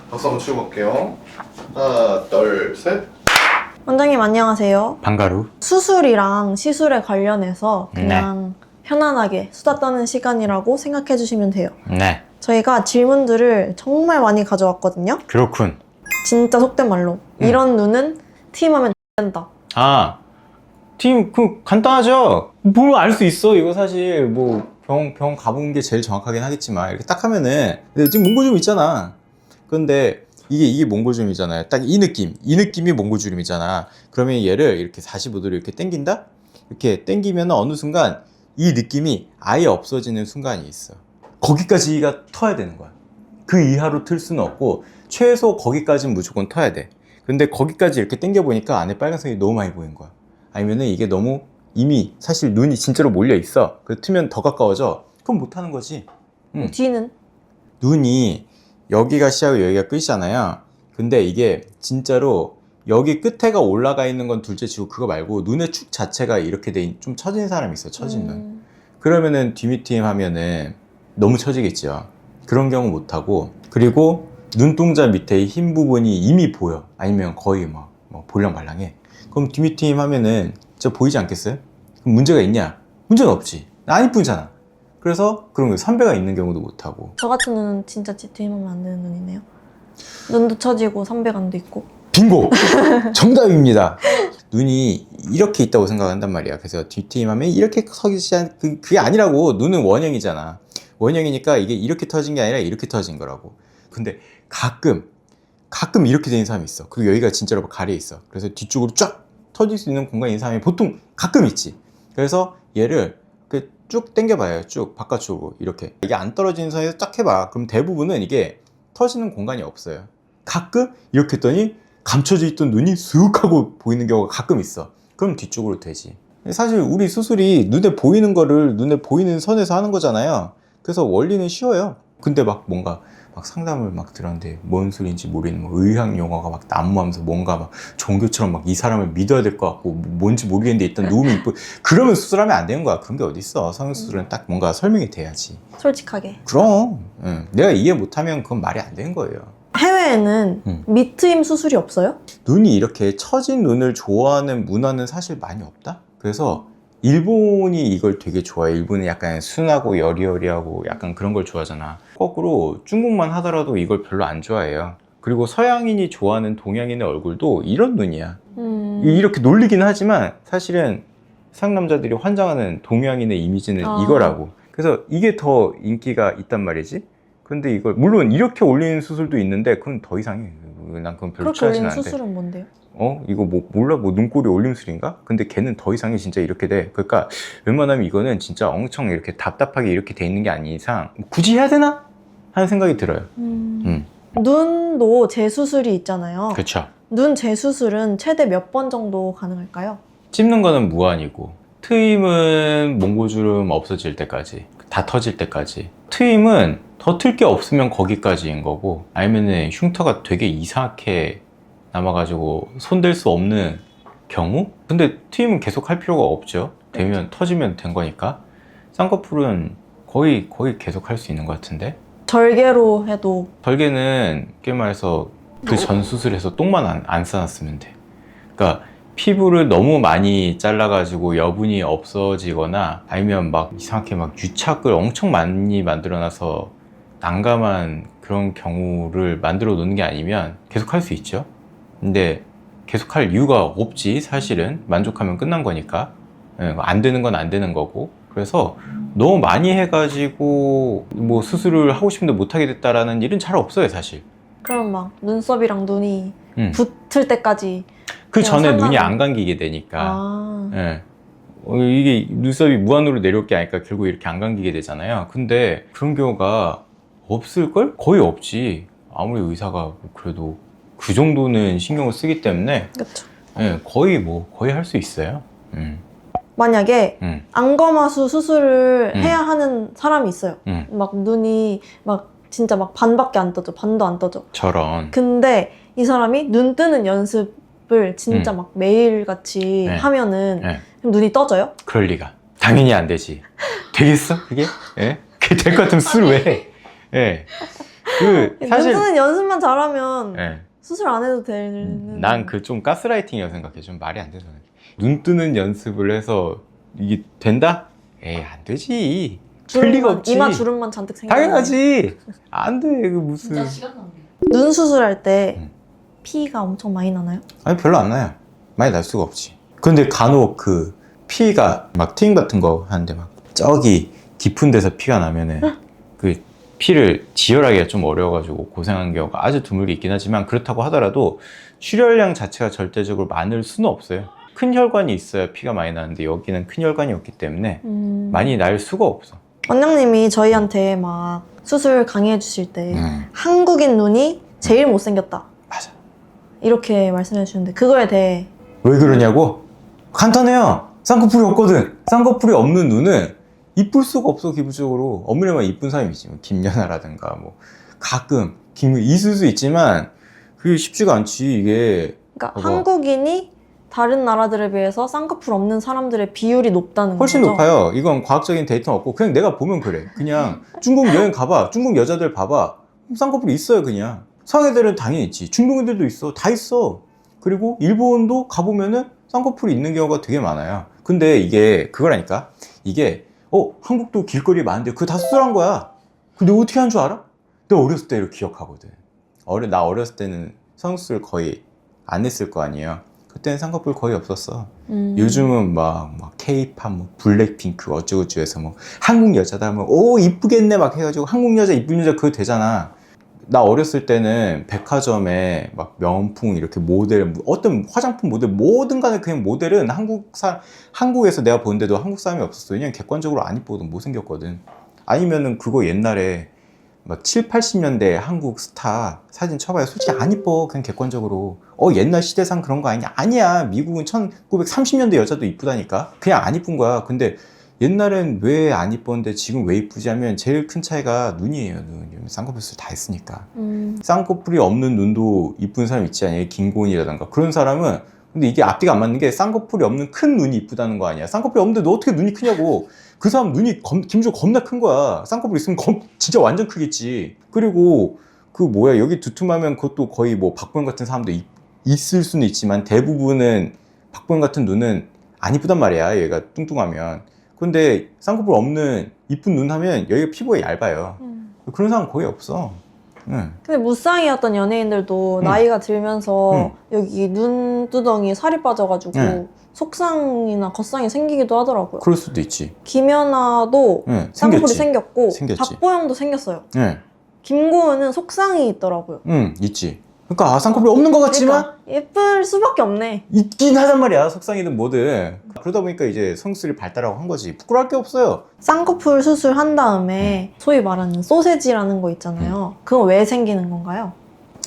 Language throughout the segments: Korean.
박수 한번 치고 갈게요. 하나, 둘, 셋. 원장님 안녕하세요. 방가루. 수술이랑 시술에 관련해서 그냥 편안하게 수다 떠는 시간이라고 생각해 주시면 돼요. 네. 저희가 질문들을 정말 많이 가져왔거든요. 그렇군. 진짜 속된 말로 이런 눈은 팀하면 된다. 아, 팀, 간단하죠? 뭘 알 수 있어, 이거 사실. 병 가본 게 제일 정확하긴 하겠지만, 이렇게 딱 하면은, 근데 지금 몽골주름 있잖아. 근데, 이게 몽골주름이잖아요. 딱 이 느낌이 몽골주름이잖아. 그러면 얘를 이렇게 45도로 이렇게 당긴다? 이렇게 당기면 어느 순간, 이 느낌이 아예 없어지는 순간이 있어. 거기까지가 터야 되는 거야. 그 이하로 틀 수는 없고, 최소 거기까지는 무조건 터야 돼. 근데 거기까지 이렇게 당겨보니까 안에 빨간색이 너무 많이 보이는 거야. 아니면은 이게 너무 이미 사실 눈이 진짜로 몰려 있어. 그 트면 더 가까워져. 그럼 못 하는 거지. 뒤는? 눈이 여기가 시작이고 여기가 끝이잖아요. 근데 이게 진짜로 여기 끝에가 올라가 있는 건 둘째 치고 그거 말고 눈의 축 자체가 이렇게 좀 처진 사람이 있어. 처진 눈. 그러면은 뒤미팀 하면은 너무 처지겠죠. 그런 경우 못 하고, 그리고 눈동자 밑에 흰 부분이 이미 보여. 아니면 거의 뭐 볼랑말랑해. 그럼 뒤미팀 하면은 진짜 보이지 않겠어요? 그럼 문제가 있냐? 문제는 없지. 안 이쁘잖아. 그래서 그런 거 선배가 있는 경우도 못하고. 저 같은 눈은 진짜 뒤트임하면 안 되는 눈이네요. 눈도 처지고 삼배간도 있고. 빙고! 정답입니다. 눈이 이렇게 있다고 생각한단 말이야. 그래서 뒤트임하면 이렇게 서기지 그게 아니라고. 눈은 원형이잖아. 원형이니까 이게 이렇게 터진 게 아니라 이렇게 터진 거라고. 근데 가끔 이렇게 되는 사람이 있어. 그리고 여기가 진짜로 가려 있어. 그래서 뒤쪽으로 쫙 터질 수 있는 공간이 있는 사람이 보통 가끔 있지. 그래서 얘를 쭉 당겨봐요. 쭉 바깥쪽으로 이렇게. 이게 안 떨어지는 선에서 딱 해봐. 그럼 대부분은 이게 터지는 공간이 없어요. 가끔 이렇게 했더니 감춰져 있던 눈이 슥 하고 보이는 경우가 가끔 있어. 그럼 뒤쪽으로 되지. 사실 우리 수술이 눈에 보이는 거를 눈에 보이는 선에서 하는 거잖아요. 그래서 원리는 쉬워요. 근데 뭔가 상담을 들었는데 뭔 소리인지 모르겠는 의학 용어가 난무하면서 뭔가 종교처럼 이 사람을 믿어야 될 것 같고 뭔지 모르겠는데 일단 누우면 이쁘. 그러면 수술하면 안 되는 거야. 그런 게 어딨어. 성형수술은 딱 뭔가 설명이 돼야지. 솔직하게. 그럼 내가 이해 못하면 그건 말이 안 되는 거예요. 해외에는 밑트임 수술이 없어요? 눈이 이렇게 처진 눈을 좋아하는 문화는 사실 많이 없다. 그래서 일본이 이걸 되게 좋아해. 일본은 약간 순하고 여리여리하고 약간 그런 걸 좋아하잖아. 거꾸로 중국만 하더라도 이걸 별로 안 좋아해요. 그리고 서양인이 좋아하는 동양인의 얼굴도 이런 눈이야. 이렇게 놀리긴 하지만 사실은 상남자들이 환장하는 동양인의 이미지는 이거라고. 그래서 이게 더 인기가 있단 말이지. 근데 이걸 물론 이렇게 올리는 수술도 있는데 그건 더 이상해. 난 그건 별로 그렇게 취하진 올리는 않은데. 수술은 뭔데요? 이거 몰라? 눈꼬리 올림술인가? 근데 걔는 더 이상이 진짜 이렇게 돼. 그러니까 웬만하면 이거는 진짜 엄청 이렇게 답답하게 이렇게 돼 있는 게 아닌 이상 굳이 해야 되나? 하는 생각이 들어요. 눈도 재수술이 있잖아요. 그렇죠. 눈 재수술은 최대 몇 번 정도 가능할까요? 찝는 거는 무한이고, 트임은 몽고주름 없어질 때까지, 다 터질 때까지. 트임은 더 틀 게 없으면 거기까지인 거고, 아니면은 흉터가 되게 이상하게 남아가지고 손댈 수 없는 경우? 근데 트임은 계속 할 필요가 없죠. 되면 터지면 된 거니까. 쌍꺼풀은 거의 계속 할 수 있는 것 같은데. 절개로 해도 절개는 쉽게 말해서 그 전 수술에서 똥만 안 싸놨으면 돼. 그러니까 피부를 너무 많이 잘라가지고 여분이 없어지거나 아니면 이상하게 유착을 엄청 많이 만들어놔서 난감한 그런 경우를 만들어 놓는 게 아니면 계속 할 수 있죠. 근데 계속 할 이유가 없지. 사실은 만족하면 끝난 거니까. 안 되는 건 안 되는 거고. 그래서 너무 많이 해가지고 수술을 하고 싶은데 못하게 됐다라는 일은 잘 없어요, 사실. 그럼 눈썹이랑 눈이 붙을 때까지 그 전에 상관은... 눈이 안 감기게 되니까. 이게 눈썹이 무한으로 내려올 게 아니까 결국 이렇게 안 감기게 되잖아요. 근데 그런 경우가 없을걸? 거의 없지. 아무리 의사가 그래도 그 정도는 신경을 쓰기 때문에 그쵸. 거의 할 수 있어요. 만약에 안검하수 수술을 해야 하는 사람이 있어요. 눈이 진짜 반밖에 안 떠져. 반도 안 떠져. 저런. 근데 이 사람이 눈 뜨는 연습을 진짜 매일같이 하면은 그럼 눈이 떠져요? 그럴 리가. 당연히 안 되지. 되겠어? 그게? 그게 될 것 같으면 수술 왜 해? 사실 눈 뜨는 연습만 잘하면 네. 수술 안 해도 되는. 난 그 좀 가스라이팅이라고 생각해. 좀 말이 안 돼서. 눈 뜨는 연습을 해서 이게 된다? 에이 안 되지. 될 리가 없지. 이마 주름만 잔뜩 생겨. 당연하지. 안 돼. 그 무슨. 진짜 시간 낭비. 눈 수술할 때 응. 피가 엄청 많이 나나요? 아니 별로 안 나요. 많이 날 수가 없지. 근데 간혹 그 피가 막 트임 같은 거 하는데 막 저기 깊은 데서 피가 나면은 그 피를 지혈하기가 좀 어려워가지고 고생하는 경우가 아주 드물게 있긴 하지만 그렇다고 하더라도 출혈량 자체가 절대적으로 많을 수는 없어요. 큰 혈관이 있어야 피가 많이 나는데 여기는 큰 혈관이 없기 때문에 많이 날 수가 없어. 원장님이 저희한테 막 수술 강의해 주실 때 한국인 눈이 제일 못생겼다. 맞아. 이렇게 말씀해 주시는데 그거에 대해 왜 그러냐고? 간단해요. 쌍꺼풀이 없거든. 쌍꺼풀이 없는 눈은 이쁠 수가 없어. 기본적으로 어머니만 이쁜 사람이지. 뭐 김연아라든가 뭐 가끔 있을 수 있지만 그게 쉽지가 않지. 이게 그러니까 봐봐. 한국인이 다른 나라들에 비해서 쌍꺼풀 없는 사람들의 비율이 높다는 훨씬 거죠? 높아요. 이건 과학적인 데이터는 없고 그냥 내가 보면 그래. 그냥 중국 여행 가봐. 중국 여자들 봐봐. 쌍꺼풀이 있어요. 그냥 서양 애들은 당연히 있지. 중동 애들도 있어. 다 있어. 그리고 일본도 가보면은 쌍꺼풀이 있는 경우가 되게 많아요. 근데 이게 그거라니까. 이게 한국도 길거리에 많은데 그거 다 수술한 거야. 근데 어떻게 한 줄 알아? 내가 어렸을 때를 기억하거든. 나 어렸을 때는 성수술 거의 안 했을 거 아니에요. 그때는 쌍꺼풀 거의 없었어. 요즘은 막 K-팝, 뭐 블랙핑크 어쩌고저쩌고 뭐 한국 여자다 하면 오 이쁘겠네 막 해가지고 한국 여자 이쁜 여자 그거 되잖아. 나 어렸을 때는 백화점에 막 명품 이렇게 모델 어떤 화장품 모델 뭐든 간에 그냥 모델은 한국에서 내가 보는데도 한국 사람이 없었어. 왜냐면 객관적으로 안 이쁘거든. 못생겼거든. 아니면은 그거 옛날에 막 7, 80년대 한국 스타 사진 쳐봐요. 솔직히 안 이뻐. 그냥 객관적으로. 옛날 시대상 그런 거 아니냐? 아니야. 미국은 1930년대 여자도 이쁘다니까. 그냥 안 이쁜 거야. 근데 옛날엔 왜 안 이뻤는데 지금 왜 이쁘지 하면 제일 큰 차이가 눈이에요. 눈. 쌍꺼풀 수술 다 했으니까. 쌍꺼풀이 없는 눈도 이쁜 사람 있지 않아요? 김고은이라던가. 그런 사람은 근데 이게 앞뒤가 안 맞는 게 쌍꺼풀이 없는 큰 눈이 이쁘다는 거 아니야? 쌍꺼풀이 없는데 너 어떻게 눈이 크냐고. 그 사람 눈이 김주호 겁나 큰 거야. 쌍꺼풀 있으면 진짜 완전 크겠지. 그리고 여기 두툼하면 그것도 거의 뭐 박보영 같은 사람도 있을 수는 있지만 대부분은 박보영 같은 눈은 안 이쁘단 말이야. 얘가 뚱뚱하면. 근데 쌍꺼풀 없는 이쁜 눈 하면 여기가 피부가 얇아요. 그런 사람 거의 없어. 근데 무쌍이었던 연예인들도 나이가 들면서 여기 눈두덩이에 살이 빠져가지고 속쌍이나 겉쌍이 생기기도 하더라고요. 그럴 수도 있지. 김연아도 쌍꺼풀이 생겼고 생겼지. 박보영도 생겼어요. 네. 김고은은 속쌍이 있더라고요. 있지. 그러니까 쌍꺼풀이 없는 것 같지만 그러니까 예쁠 수밖에 없네. 있긴 하단 말이야. 속쌍이든 뭐든. 그러다 보니까 이제 성수술이 발달하고 한 거지. 부끄러울 게 없어요. 쌍꺼풀 수술한 다음에 소위 말하는 소세지라는 거 있잖아요. 그건 왜 생기는 건가요?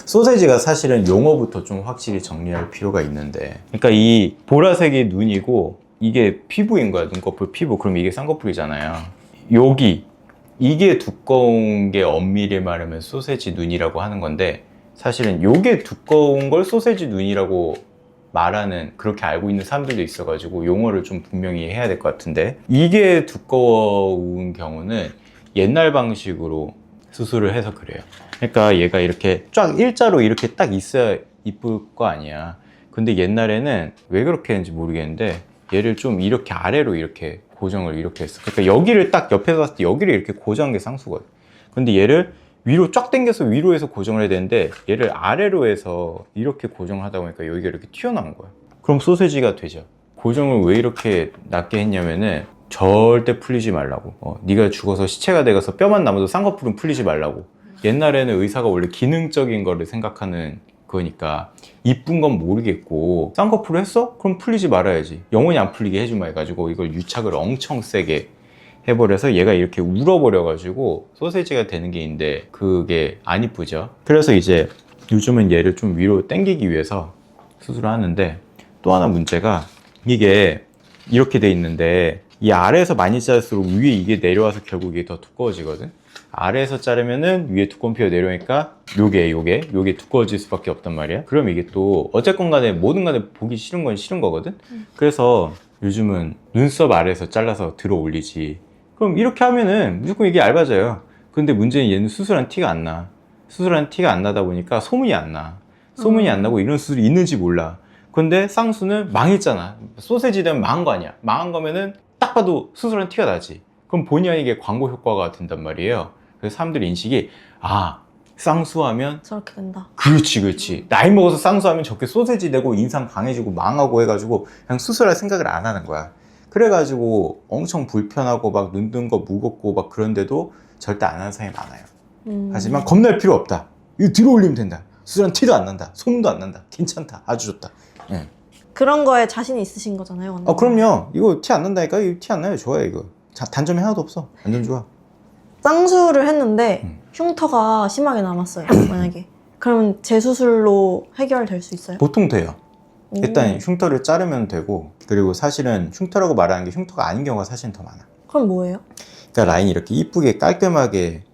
소세지가 사실은 용어부터 좀 확실히 정리할 필요가 있는데, 그러니까 이 보라색이 눈이고 이게 피부인 거야. 눈꺼풀 피부. 그럼 이게 쌍꺼풀이잖아요. 이게 두꺼운 게 엄밀히 말하면 소세지 눈이라고 하는 건데, 사실은 요게 두꺼운 걸 소세지 눈이라고 말하는, 그렇게 알고 있는 사람들도 있어가지고 용어를 좀 분명히 해야 될 것 같은데, 이게 두꺼운 경우는 옛날 방식으로 수술을 해서 그래요. 그러니까 얘가 이렇게 쫙 일자로 이렇게 딱 있어야 이쁠 거 아니야. 근데 옛날에는 왜 그렇게 했는지 모르겠는데 얘를 좀 이렇게 아래로 이렇게 고정을 이렇게 했어. 그러니까 여기를 딱 옆에서 봤을 때 여기를 이렇게 고정한 게 쌍수거든. 근데 얘를 위로 쫙 당겨서 위로 해서 고정을 해야 되는데 얘를 아래로 해서 이렇게 고정을 하다 보니까 여기가 이렇게 튀어나온 거야. 그럼 소세지가 되죠. 고정을 왜 이렇게 낮게 했냐면은 절대 풀리지 말라고. 네가 죽어서 시체가 돼가서 뼈만 남아도 쌍꺼풀은 풀리지 말라고. 옛날에는 의사가 원래 기능적인 거를 생각하는 거니까 이쁜 건 모르겠고 쌍꺼풀을 했어? 그럼 풀리지 말아야지. 영원히 안 풀리게 해주마 해가지고 이걸 유착을 엄청 세게 해버려서 얘가 이렇게 울어버려가지고 소세지가 되는 게 있는데 그게 안 이쁘죠. 그래서 이제 요즘은 얘를 좀 위로 당기기 위해서 수술을 하는데, 또 하나 문제가 이게 이렇게 돼 있는데 이 아래에서 많이 자를수록 위에 이게 내려와서 결국 이게 더 두꺼워지거든. 아래에서 자르면은 위에 두꺼운 피가 내려오니까 요게 두꺼워질 수밖에 없단 말이야. 그럼 이게 또 어쨌건 간에 뭐든 간에 보기 싫은 건 싫은 거거든. 그래서 요즘은 눈썹 아래에서 잘라서 들어 올리지. 그럼 이렇게 하면은 무조건 이게 얇아져요. 근데 문제는 얘는 수술한 티가 안 나. 수술한 티가 안 나다 보니까 소문이 안 나. 소문이 안 나고 이런 수술이 있는지 몰라. 근데 쌍수는 망했잖아. 소세지 되면 망한 거 아니야. 망한 거면은 딱 봐도 수술한 티가 나지. 그럼 본의 아니게 광고 효과가 된단 말이에요. 그래서 사람들 인식이 아, 쌍수하면 저렇게 된다. 그렇지. 나이 먹어서 쌍수하면 저렇게 소세지 되고 인상 강해지고 망하고 해가지고 그냥 수술할 생각을 안 하는 거야. 그래가지고 엄청 불편하고 막 눈 뜬 거 무겁고 막 그런데도 절대 안 하는 사람이 많아요. 하지만 겁날 필요 없다. 이거 뒤로 올리면 된다. 수술한 티도 안 난다. 소문도 안 난다. 괜찮다. 아주 좋다. 예. 그런 거에 자신이 있으신 거잖아요. 완전. 그럼요. 이거 티 안 난다니까. 이거 티 안 나요. 좋아요 이거. 단점이 하나도 없어. 완전 좋아. 쌍수를 했는데 흉터가 심하게 남았어요. 만약에. 그러면 재수술로 해결될 수 있어요? 보통 돼요. 오. 일단 흉터를 자르면 되고, 그리고 사실은 흉터라고 말하는 게 흉터가 아닌 경우가 사실은 더 많아. 그럼 뭐예요? 그러니까 라인이 이렇게 이쁘게 깔끔하게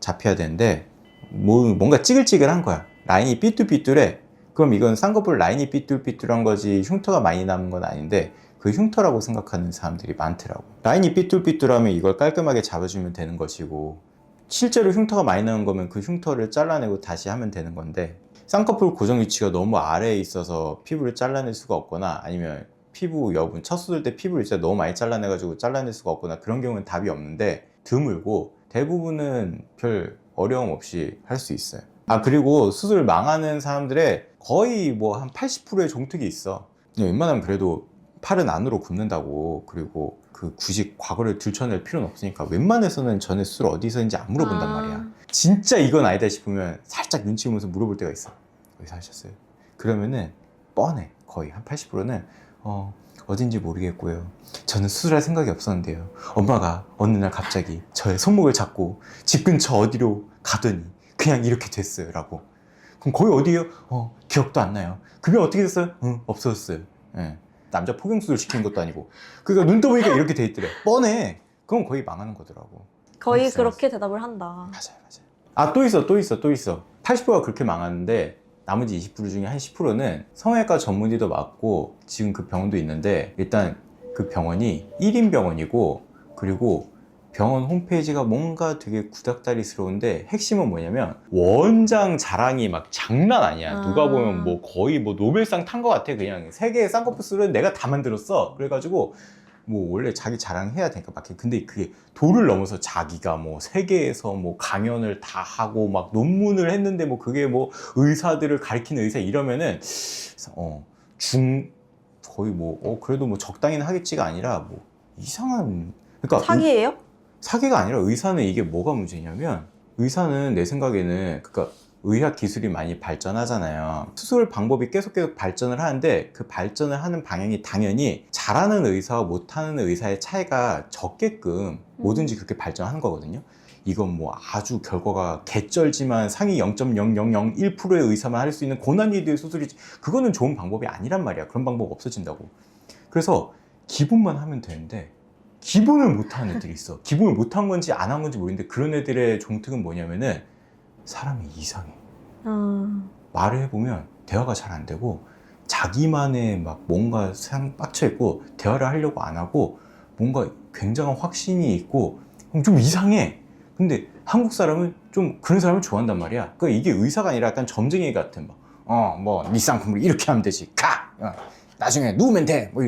잡혀야 되는데 뭔가 찌글찌글한 거야. 라인이 삐뚤삐뚤해. 그럼 이건 쌍꺼풀 라인이 삐뚤삐뚤한 거지 흉터가 많이 남은 건 아닌데 그 흉터라고 생각하는 사람들이 많더라고. 라인이 삐뚤삐뚤하면 이걸 깔끔하게 잡아주면 되는 것이고, 실제로 흉터가 많이 나는 거면 그 흉터를 잘라내고 다시 하면 되는 건데, 쌍꺼풀 고정 위치가 너무 아래에 있어서 피부를 잘라낼 수가 없거나, 아니면 피부 여분, 첫 수술 때 피부를 진짜 너무 많이 잘라내가지고 잘라낼 수가 없거나, 그런 경우는 답이 없는데 드물고, 대부분은 별 어려움 없이 할 수 있어요. 그리고 수술 망하는 사람들의 거의 뭐 한 80%의 종특이 있어. 웬만하면 그래도 팔은 안으로 굽는다고, 그리고 그 굳이 과거를 들춰낼 필요는 없으니까 웬만해서는 전에 수술 어디서 했는지 안 물어본단 말이야. 진짜 이건 아니다 싶으면 살짝 눈치 보면서 물어볼 때가 있어. 어디서 하셨어요? 그러면은 뻔해. 거의 한 80%는 어딘지 모르겠고요. 저는 수술할 생각이 없었는데요. 엄마가 어느 날 갑자기 저의 손목을 잡고 집 근처 어디로 가더니 그냥 이렇게 됐어요. 라고. 그럼 거기 어디예요? 기억도 안 나요. 그게 어떻게 됐어요? 없어졌어요. 예. 남자 포경수술 시킨 것도 아니고. 그러니까 눈 떠보니까 이렇게 돼 있더래. 뻔해. 그럼 거의 망하는 거더라고. 거의 그렇게 대답을 한다. 맞아요. 또 있어. 80%가 그렇게 망하는데 나머지 20% 중에 한 10%는 성형외과 전문의도 맞고 지금 그 병원도 있는데, 일단 그 병원이 1인 병원이고, 그리고 병원 홈페이지가 뭔가 되게 구닥다리스러운데 핵심은 뭐냐면 원장 자랑이 막 장난 아니야. 누가 보면 뭐 거의 뭐 노벨상 탄 것 같아. 그냥 세계의 쌍꺼풀 수술은 내가 다 만들었어. 그래가지고 뭐 원래 자기 자랑해야 되니까 막. 근데 그게 도를 넘어서 자기가 뭐 세계에서 뭐 강연을 다 하고 막 논문을 했는데 뭐 그게 뭐 의사들을 가리키는 의사 이러면은 거의 뭐 그래도 뭐 적당히는 하겠지가 아니라 뭐 이상한. 그러니까 사기예요? 사기가 아니라, 의사는 이게 뭐가 문제냐면, 의사는 내 생각에는, 그러니까 의학 기술이 많이 발전하잖아요. 수술 방법이 계속 발전을 하는데 그 발전을 하는 방향이 당연히 잘하는 의사와 못하는 의사의 차이가 적게끔 뭐든지 그렇게 발전하는 거거든요. 이건 뭐 아주 결과가 개쩔지만 상위 0.0001%의 의사만 할 수 있는 고난이도의 수술이지, 그거는 좋은 방법이 아니란 말이야. 그런 방법 없어진다고. 그래서 기본만 하면 되는데 기본을 못하는 애들이 있어. 기본을 못한 건지 안 한 건지 모르겠는데, 그런 애들의 종특은 뭐냐면은 사람이 이상해. 말을 해보면 대화가 잘 안 되고, 자기만의 막 뭔가 빡쳐 있고, 대화를 하려고 안 하고, 뭔가 굉장한 확신이 있고 좀 이상해. 근데 한국 사람은 좀 그런 사람을 좋아한단 말이야. 그러니까 이게 의사가 아니라 약간 점쟁이 같은 네 쌍꺼풀 이렇게 하면 되지. 나중에 누우면 돼. 뭐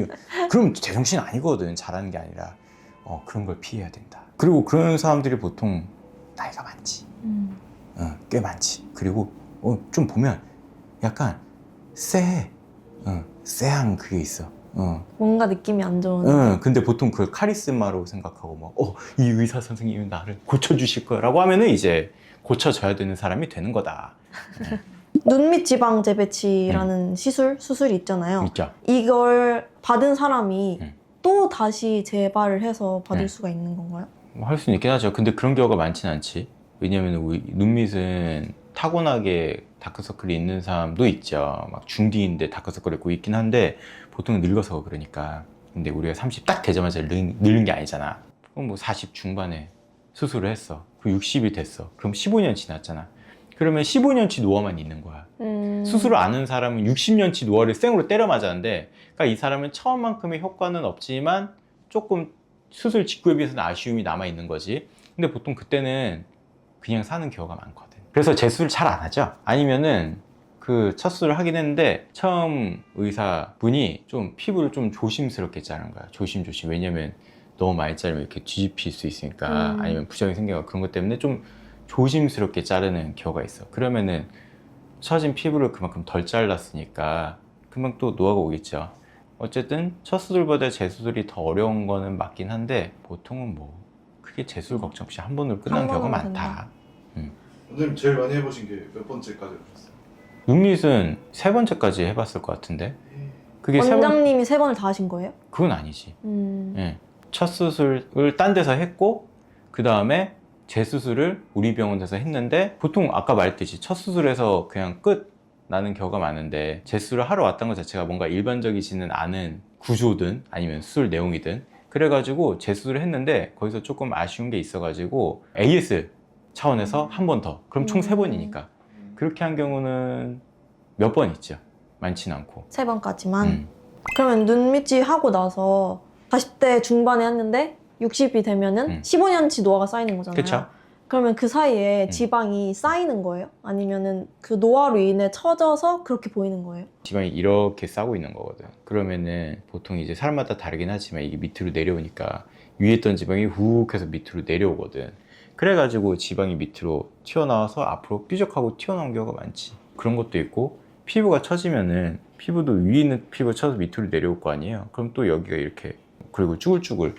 그럼 제정신 아니거든. 잘하는 게 아니라. 그런 걸 피해야 된다. 그리고 그런 사람들이 보통 나이가 많지. 꽤 많지. 그리고 좀 보면 약간 쎄한 그게 있어. 뭔가 느낌이 안 좋은. 근데 보통 그걸 카리스마로 생각하고 막 이 의사 선생님이 나를 고쳐주실 거야 라고 하면은 이제 고쳐져야 되는 사람이 되는 거다. 눈밑 지방 재배치라는 수술이 있잖아요. 있죠. 이걸 받은 사람이 또 다시 재발을 해서 받을 수가 있는 건가요? 할 수는 있긴 하죠. 근데 그런 경우가 많지는 않지. 왜냐면 눈밑은 타고나게 다크서클이 있는 사람도 있죠. 막 중딩인데 다크서클이 있고 있긴 한데 보통 늙어서 그러니까. 근데 우리가 30 딱 되자마자 늙은 게 아니잖아. 그럼 뭐 40 중반에 수술을 했어. 그럼 60이 됐어. 그럼 15년 지났잖아. 그러면 15년치 노화만 있는 거야. 수술을 안 한 사람은 60년치 노화를 생으로 때려 맞았는데, 그러니까 이 사람은 처음만큼의 효과는 없지만 조금 수술 직후에 비해서는 아쉬움이 남아 있는 거지. 근데 보통 그때는 그냥 사는 경우가 많거든. 그래서 재수를 잘 안 하죠. 아니면은 그 첫 수술을 하긴 했는데 처음 의사분이 좀 피부를 좀 조심스럽게 자른 거야. 조심조심. 왜냐면 너무 많이 자르면 이렇게 뒤집힐 수 있으니까. 아니면 부작용이 생겨서 그런 것 때문에 좀 조심스럽게 자르는 경우가 있어. 그러면은 처진 피부를 그만큼 덜 잘랐으니까 금방 또 노화가 오겠죠. 어쨌든 첫 수술보다 재수술이 더 어려운 거는 맞긴 한데 보통은 뭐 크게 재수술 걱정 없이 한 번으로 끝나는 한 경우가 번으로 많다. 원장님 제일 많이 해보신 게 몇 번째까지 해보셨어요? 눈밑은 3번째까지 해봤을 것 같은데 그게 원장님이 3번을 다 하신 거예요? 그건 아니지. 예. 첫 수술을 딴 데서 했고 그 다음에 재수술을 우리 병원에서 했는데 보통 아까 말했듯이 첫 수술에서 그냥 끝 나는 경우가 많은데 재수술을 하러 왔던 것 자체가 뭔가 일반적이지는 않은 구조든 아니면 수술 내용이든 그래가지고 재수술을 했는데 거기서 조금 아쉬운 게 있어가지고 AS 차원에서 한 번 더 그럼 총 3번이니까 그렇게 한 경우는 몇 번 있죠. 많지는 않고 3번까지만. 그러면 눈밑이 하고 나서 40대 중반에 했는데 60이 되면은 15년치 노화가 쌓이는 거잖아요. 그쵸? 그러면 그 사이에 지방이 쌓이는 거예요? 아니면은 그 노화로 인해 처져서 그렇게 보이는 거예요? 지방이 이렇게 싸고 있는 거거든. 그러면은 보통 이제 사람마다 다르긴 하지만 이게 밑으로 내려오니까 위에 있던 지방이 훅 해서 밑으로 내려오거든. 그래가지고 지방이 밑으로 튀어나와서 앞으로 뾰족하고 튀어나온 경우가 많지. 그런 것도 있고 피부가 처지면은 피부도 위에 있는 피부가 처져서 밑으로 내려올 거 아니에요. 그럼 또 여기가 이렇게 그리고 쭈글쭈글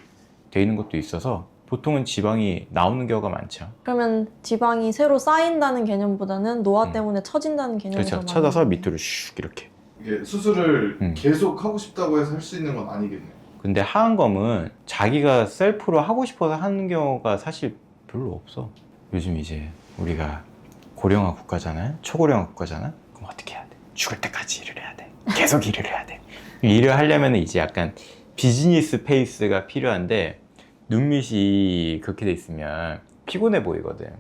돼 있는 것도 있어서 보통은 지방이 나오는 경우가 많죠. 그러면 지방이 새로 쌓인다는 개념보다는 노화 때문에 처진다는 개념이 그렇죠. 더 쳐져서 많은 밑으로 슉 이렇게. 이게 수술을 계속 하고 싶다고 해서 할 수 있는 건 아니겠네요. 근데 하안검은 자기가 셀프로 하고 싶어서 하는 경우가 사실 별로 없어. 요즘 이제 우리가 고령화 국가잖아요. 초고령화 국가잖아. 그럼 어떻게 해야 돼? 죽을 때까지 일을 해야 돼. 계속 일을 해야 돼. 일을 하려면 이제 약간 비즈니스 페이스가 필요한데 눈밑이 그렇게 돼 있으면 피곤해 보이거든.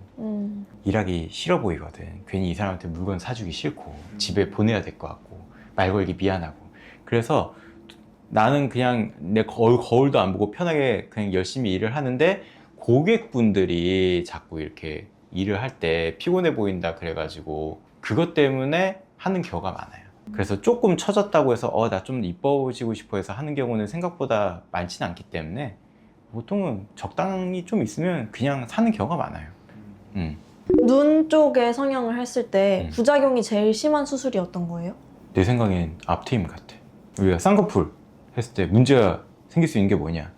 일하기 싫어 보이거든. 괜히 이 사람한테 물건 사주기 싫고 집에 보내야 될 것 같고 말 걸기 미안하고. 그래서 나는 그냥 내 거울도 안 보고 편하게 그냥 열심히 일을 하는데 고객분들이 자꾸 이렇게 일을 할 때 피곤해 보인다 그래가지고 그것 때문에 하는 경우가 많아요. 그래서 조금 처졌다고 해서 나 좀 이뻐지고 싶어 해서 하는 경우는 생각보다 많지는 않기 때문에 보통은 적당히 좀 있으면 그냥 사는 경우가 많아요. 눈 쪽에 성형을 했을 때 부작용이 제일 심한 수술이 어떤 거예요? 내 생각엔 앞트임 같아. 우리가 쌍꺼풀 했을 때 문제가 생길 수 있는 게 뭐냐?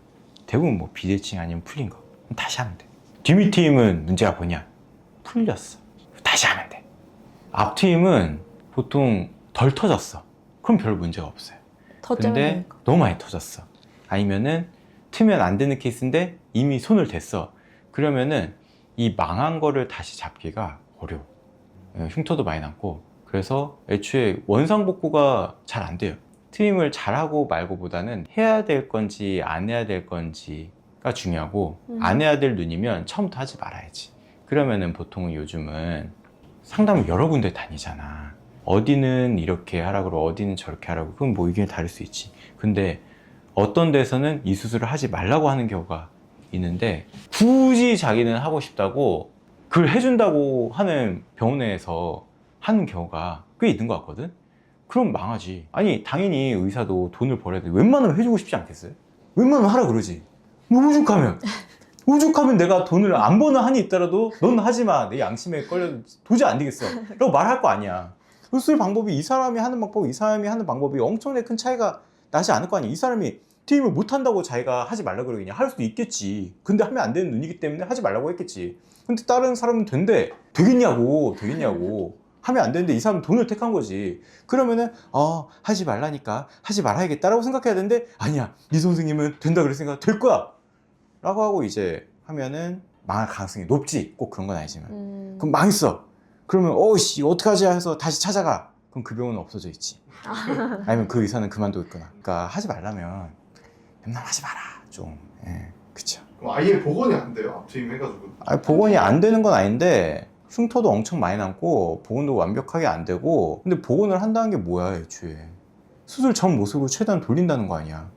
대부분 뭐 비대칭 아니면 풀린 거. 그럼 다시 하면 돼. 뒷밑트임은 문제가 뭐냐? 풀렸어. 다시 하면 돼. 앞트임은 보통 덜 터졌어. 그럼 별 문제가 없어요. 더 근데 째면 너무 많이 터졌어. 아니면은 트면 안 되는 케이스인데 이미 손을 댔어. 그러면은 이 망한 거를 다시 잡기가 어려워. 흉터도 많이 남고. 그래서 애초에 원상복구가 잘 안 돼요. 트림을 잘하고 말고보다는 해야 될 건지 안 해야 될 건지가 중요하고 안 해야 될 눈이면 처음부터 하지 말아야지. 그러면은 보통은 요즘은 상담을 여러 군데 다니잖아. 어디는 이렇게 하라고 그러고 어디는 저렇게 하라고. 그건 뭐 의견이 다를 수 있지. 근데 어떤 데서는 이 수술을 하지 말라고 하는 경우가 있는데 굳이 자기는 하고 싶다고 그걸 해준다고 하는 병원에서 하는 경우가 꽤 있는 것 같거든. 그럼 망하지. 아니 당연히 의사도 돈을 벌어야 돼. 웬만하면 해주고 싶지 않겠어요? 웬만하면 하라 그러지. 뭐 오죽하면 내가 돈을 안 버는 한이 있더라도 넌 하지마. 내 양심에 걸려 도저히 안 되겠어 라고 말할 거 아니야. 수술 방법이 이 사람이 하는 방법 이 사람이 하는 방법이 엄청나게 큰 차이가 나지 않을 거 아니야. 이 사람이 트림을 못한다고 자기가 하지 말라고 그러겠냐? 할 수도 있겠지. 근데 하면 안 되는 눈이기 때문에 하지 말라고 했겠지. 근데 다른 사람은 된대. 되겠냐고 하면 안 되는데 이 사람은 돈을 택한 거지. 그러면은 하지 말라니까 하지 말아야겠다라고 생각해야 되는데 아니야, 네 선생님은 된다 그랬으니까 될 거야 라고 하고 이제 하면은 망할 가능성이 높지. 꼭 그런 건 아니지만 그럼 망했어. 그러면 어떡하지 해서 다시 찾아가. 그럼 그 병원은 없어져 있지. 아니면 그 의사는 그만두고 있거나. 그러니까 하지 말라면 맨날 하지 마라 좀. 그쵸. 그럼 아예 복원이 안 돼요? 앞트임 해가지고. 복원이 안 되는 건 아닌데 흉터도 엄청 많이 남고 복원도 완벽하게 안 되고. 근데 복원을 한다는 게 뭐야 애초에. 수술 전 모습으로 최대한 돌린다는 거 아니야.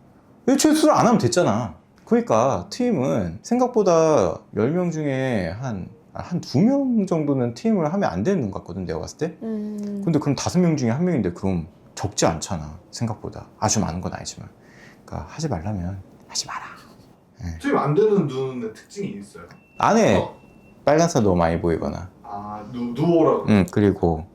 애초에 수술 안 하면 됐잖아. 그러니까 트임은 생각보다 10명 중에 한 한 2명 정도는 트임을 하면 안 되는 것 같거든, 내가 봤을 때. 근데 그럼 5명 중에 1명인데 그럼 적지 않잖아, 생각보다. 아주 많은 건 아니지만. 그러니까 하지 말라면 하지 마라. 트임 안 되는 눈의 특징이 있어요? 안 해. 빨간살 너무 많이 보이거나. 누워라고. 그리고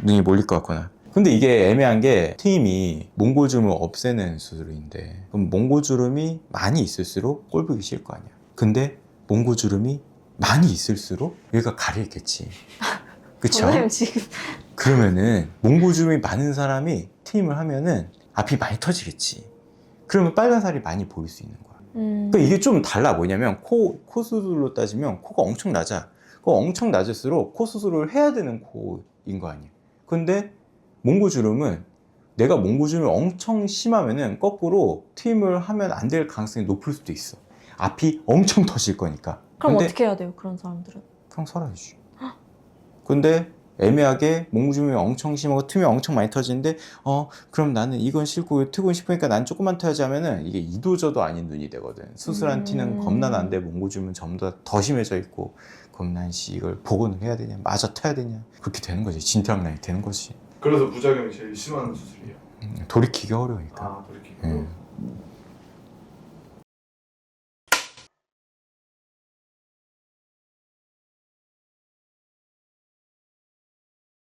눈이 몰릴 것 같거나. 근데 이게 애매한 게 트임이 몽골주름을 없애는 수술인데 그럼 몽골주름이 많이 있을수록 꼴 보기 싫을 거 아니야. 근데 몽골주름이 많이 있을수록 여기가 가려있겠지. 그쵸? 선생님 지금 그러면은 몽골주름이 많은 사람이 트임을 하면은 앞이 많이 터지겠지. 그러면 빨간 살이 많이 보일 수 있는 거야. 그러니까 이게 좀 달라. 뭐냐면 코 수술로 따지면 코가 엄청 낮아. 그 엄청 낮을수록 코 수술을 해야 되는 코인 거 아니야. 근데 몽골주름은 내가 몽골주름이 엄청 심하면은 거꾸로 트임을 하면 안 될 가능성이 높을 수도 있어. 앞이 엄청 터질 거니까. 그럼 근데 어떻게 해야 돼요 그런 사람들은? 그냥 살아야지. 근데 애매하게 몽골주름이 엄청 심하고 틈이 엄청 많이 터지는데 그럼 나는 이건 싫고 트고 싶으니까 난 조금만 터야지 하면은 이게 이도저도 아닌 눈이 되거든. 수술한 티는 겁나 난데 몽골주름은 전부 다 더 심해져 있고 그럼 난 이걸 복원을 해야 되냐 마저 터야 되냐 그렇게 되는 거지. 진퇴양난이 되는 거지. 그래서 부작용이 제일 심한 수술이에요. 돌이키기 어려우니까. 돌이키기. 음.